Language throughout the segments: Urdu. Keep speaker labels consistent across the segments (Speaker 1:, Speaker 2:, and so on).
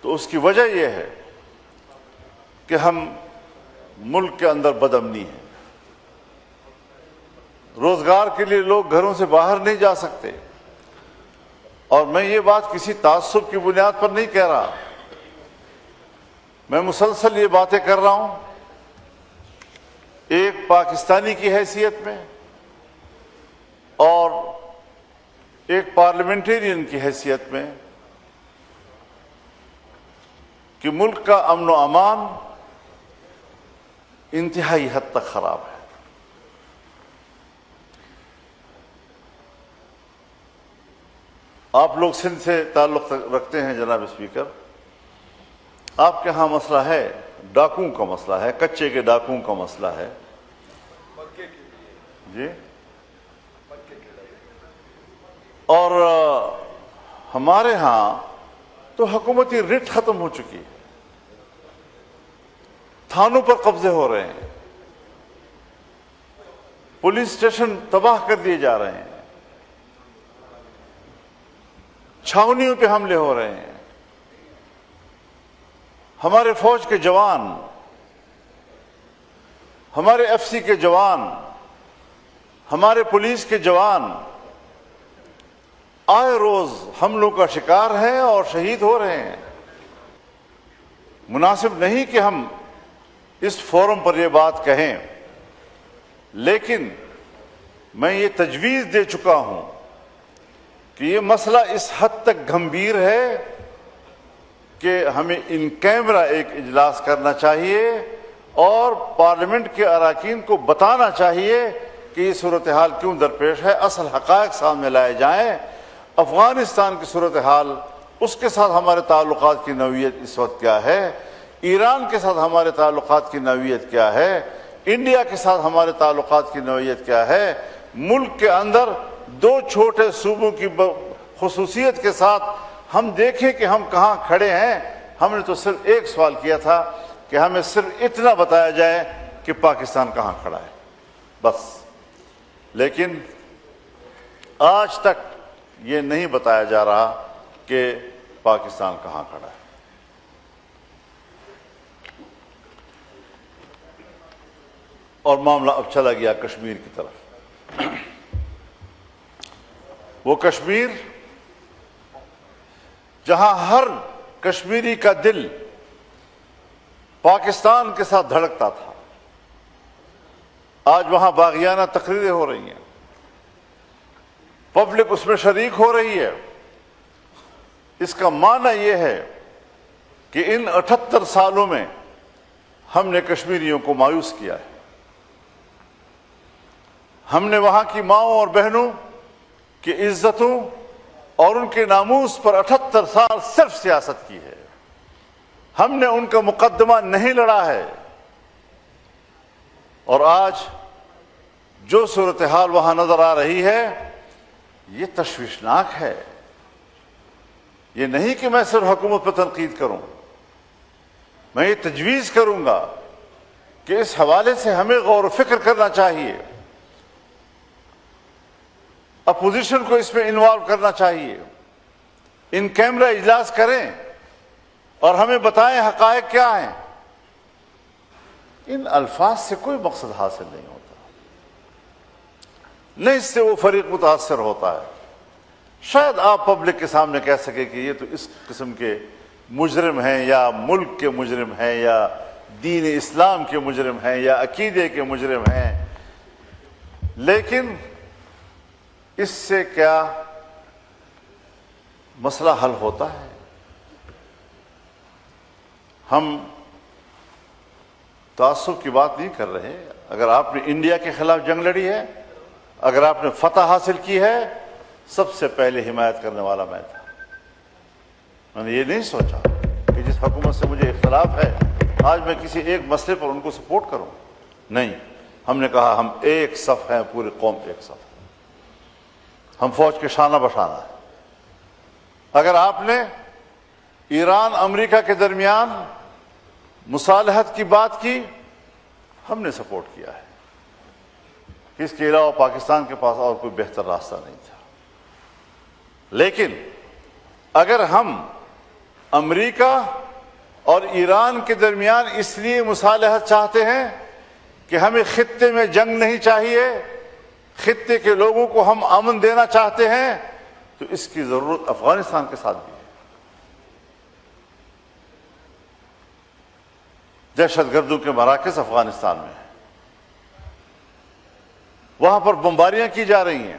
Speaker 1: تو اس کی وجہ یہ ہے کہ ہم ملک کے اندر بد امنی ہے، روزگار کے لیے لوگ گھروں سے باہر نہیں جا سکتے. اور میں یہ بات کسی تعصب کی بنیاد پر نہیں کہہ رہا، میں مسلسل یہ باتیں کر رہا ہوں ایک پاکستانی کی حیثیت میں اور ایک پارلیمنٹرین کی حیثیت میں کہ ملک کا امن و امان انتہائی حد تک خراب ہے. آپ لوگ سندھ سے تعلق رکھتے ہیں جناب اسپیکر، آپ کے ہاں مسئلہ ہے، ڈاکوؤں کا مسئلہ ہے، کچے کے ڈاکوؤں کا مسئلہ ہے جی. اور ہمارے ہاں تو حکومتی رٹ ختم ہو چکی ہے، تھانوں پر قبضے ہو رہے ہیں، پولیس اسٹیشن تباہ کر دیے جا رہے ہیں، چھاونیوں پہ حملے ہو رہے ہیں. ہمارے فوج کے جوان، ہمارے ایف سی کے جوان، ہمارے پولیس کے جوان آئے روز حملوں کا شکار ہیں اور شہید ہو رہے ہیں. مناسب نہیں کہ ہم اس فورم پر یہ بات کہیں، لیکن میں یہ تجویز دے چکا ہوں کہ یہ مسئلہ اس حد تک گھمبیر ہے کہ ہمیں ان کیمرہ ایک اجلاس کرنا چاہیے اور پارلیمنٹ کے اراکین کو بتانا چاہیے کہ یہ صورتحال کیوں درپیش ہے، اصل حقائق سامنے لائے جائیں. افغانستان کی صورتحال، اس کے ساتھ ہمارے تعلقات کی نوعیت اس وقت کیا ہے، ایران کے ساتھ ہمارے تعلقات کی نوعیت کیا ہے، انڈیا کے ساتھ ہمارے تعلقات کی نوعیت کیا ہے. ملک کے اندر دو چھوٹے صوبوں کی خصوصیت کے ساتھ ہم دیکھیں کہ ہم کہاں کھڑے ہیں. ہم نے تو صرف ایک سوال کیا تھا کہ ہمیں صرف اتنا بتایا جائے کہ پاکستان کہاں کھڑا ہے، بس. لیکن آج تک یہ نہیں بتایا جا رہا کہ پاکستان کہاں کھڑا ہے. اور معاملہ اب چلا گیا کشمیر کی طرف. وہ کشمیر جہاں ہر کشمیری کا دل پاکستان کے ساتھ دھڑکتا تھا، آج وہاں باغیانہ تقریریں ہو رہی ہیں، پبلک اس میں شریک ہو رہی ہے. اس کا معنی یہ ہے کہ ان 78 سالوں میں ہم نے کشمیریوں کو مایوس کیا ہے. ہم نے وہاں کی ماؤں اور بہنوں کی عزتوں اور ان کے ناموس پر 78 سال صرف سیاست کی ہے. ہم نے ان کا مقدمہ نہیں لڑا ہے. اور آج جو صورتحال وہاں نظر آ رہی ہے یہ تشویشناک ہے. یہ نہیں کہ میں صرف حکومت پر تنقید کروں، میں یہ تجویز کروں گا کہ اس حوالے سے ہمیں غور و فکر کرنا چاہیے، اپوزیشن کو اس میں انوالو کرنا چاہیے، ان کیمرہ اجلاس کریں اور ہمیں بتائیں حقائق کیا ہیں. ان الفاظ سے کوئی مقصد حاصل نہیں ہوتا، نہیں اس سے وہ فریق متاثر ہوتا ہے. شاید آپ پبلک کے سامنے کہہ سکے کہ یہ تو اس قسم کے مجرم ہیں، یا ملک کے مجرم ہیں، یا دین اسلام کے مجرم ہیں، یا عقیدے کے مجرم ہیں، لیکن اس سے کیا مسئلہ حل ہوتا ہے؟ ہم تعصب کی بات نہیں کر رہے. اگر آپ نے انڈیا کے خلاف جنگ لڑی ہے، اگر آپ نے فتح حاصل کی ہے، سب سے پہلے حمایت کرنے والا میں تھا. میں نے یہ نہیں سوچا کہ جس حکومت سے مجھے اختلاف ہے آج میں کسی ایک مسئلے پر ان کو سپورٹ کروں. نہیں، ہم نے کہا ہم ایک صف ہیں، پوری قوم ایک صف ہے، ہم فوج کے شانہ بشانہ ہیں. اگر آپ نے ایران امریکہ کے درمیان مصالحت کی بات کی، ہم نے سپورٹ کیا ہے. اس کے علاوہ پاکستان کے پاس اور کوئی بہتر راستہ نہیں تھا. لیکن اگر ہم امریکہ اور ایران کے درمیان اس لیے مصالحت چاہتے ہیں کہ ہمیں خطے میں جنگ نہیں چاہیے، خطے کے لوگوں کو ہم امن دینا چاہتے ہیں، تو اس کی ضرورت افغانستان کے ساتھ بھی ہے۔ دہشت گردوں کے مراکز افغانستان میں ہیں، وہاں پر بمباریاں کی جا رہی ہیں،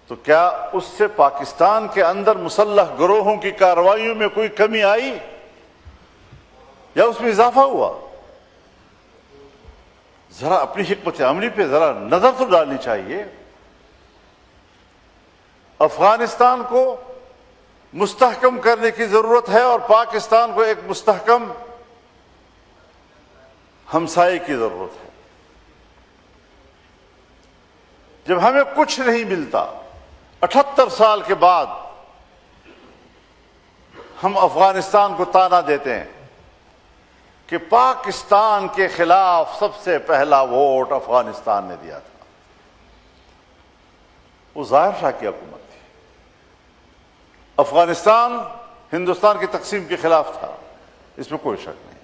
Speaker 1: تو کیا اس سے پاکستان کے اندر مسلح گروہوں کی کارروائیوں میں کوئی کمی آئی یا اس میں اضافہ ہوا؟ ذرا اپنی حکمت عملی پہ ذرا نظر تو ڈالنی چاہیے۔ افغانستان کو مستحکم کرنے کی ضرورت ہے اور پاکستان کو ایک مستحکم ہمسائے کی ضرورت ہے۔ جب ہمیں کچھ نہیں ملتا، 78 سال کے بعد ہم افغانستان کو طعنہ دیتے ہیں کہ پاکستان کے خلاف سب سے پہلا ووٹ افغانستان نے دیا تھا، وہ ظاہر شاہ کی حکومت تھی۔ افغانستان ہندوستان کی تقسیم کے خلاف تھا، اس میں کوئی شک نہیں۔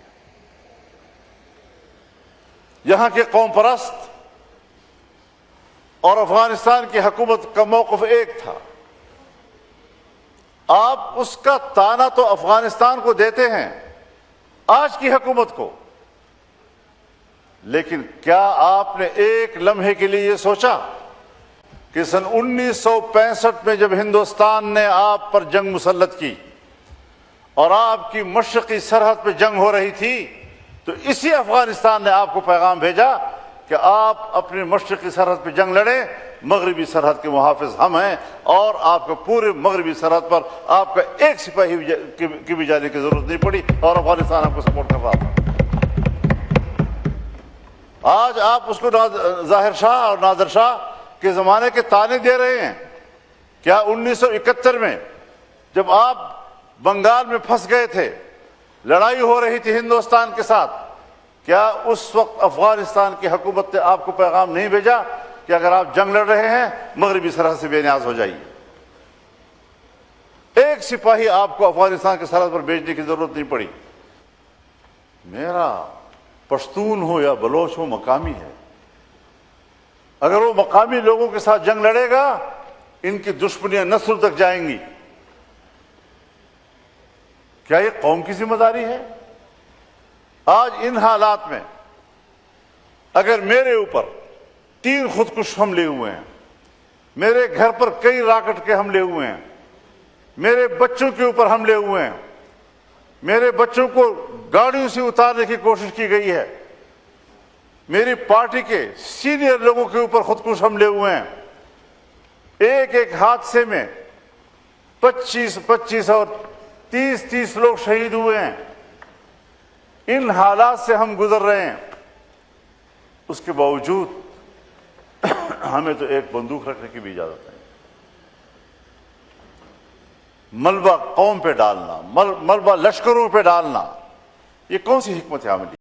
Speaker 1: یہاں کے قوم پرست اور افغانستان کی حکومت کا موقف ایک تھا۔ آپ اس کا طعنہ تو افغانستان کو دیتے ہیں، آج کی حکومت کو، لیکن کیا آپ نے ایک لمحے کے لیے یہ سوچا کہ سن 1965 میں جب ہندوستان نے آپ پر جنگ مسلط کی اور آپ کی مشرقی سرحد پہ جنگ ہو رہی تھی، تو اسی افغانستان نے آپ کو پیغام بھیجا کہ آپ اپنی مشرقی سرحد پہ جنگ لڑیں، مغربی سرحد کے محافظ ہم ہیں، اور آپ کو پورے مغربی سرحد پر آپ کا ایک سپاہی کی بھی جانے کی ضرورت نہیں پڑی، اور افغانستان آپ کو سپورٹ کر رہا تھا۔ آج آپ اس کو ظاہر شاہ اور نادر شاہ کے زمانے کے طعنے دے رہے ہیں۔ کیا 1971 میں جب آپ بنگال میں پھنس گئے تھے، لڑائی ہو رہی تھی ہندوستان کے ساتھ، کیا اس وقت افغانستان کی حکومت نے آپ کو پیغام نہیں بھیجا کہ اگر آپ جنگ لڑ رہے ہیں مغربی سرحد سے بے نیاز ہو جائیے؟ ایک سپاہی آپ کو افغانستان کے سرحد پر بھیجنے کی ضرورت نہیں پڑی۔ میرا پشتون ہو یا بلوچ ہو، مقامی ہے، اگر وہ مقامی لوگوں کے ساتھ جنگ لڑے گا، ان کی دشمنیاں نسل تک جائیں گی۔ کیا یہ قوم کی ذمہ داری ہے؟ آج ان حالات میں اگر میرے اوپر 3 خودکش حملے ہوئے ہیں، میرے گھر پر کئی راکٹ کے حملے ہوئے ہیں، میرے بچوں کے اوپر حملے ہوئے ہیں، میرے بچوں کو گاڑیوں سے اتارنے کی کوشش کی گئی ہے، میری پارٹی کے سینئر لوگوں کے اوپر خودکش حملے ہوئے ہیں، ایک ایک حادثے میں 25 اور 30 لوگ شہید ہوئے ہیں۔ ان حالات سے ہم گزر رہے ہیں، اس کے باوجود ہمیں تو ایک بندوق رکھنے کی بھی اجازت نہیں۔ ملبہ قوم پہ ڈالنا، ملبہ لشکروں پہ ڈالنا، یہ کون سی حکمت عملی؟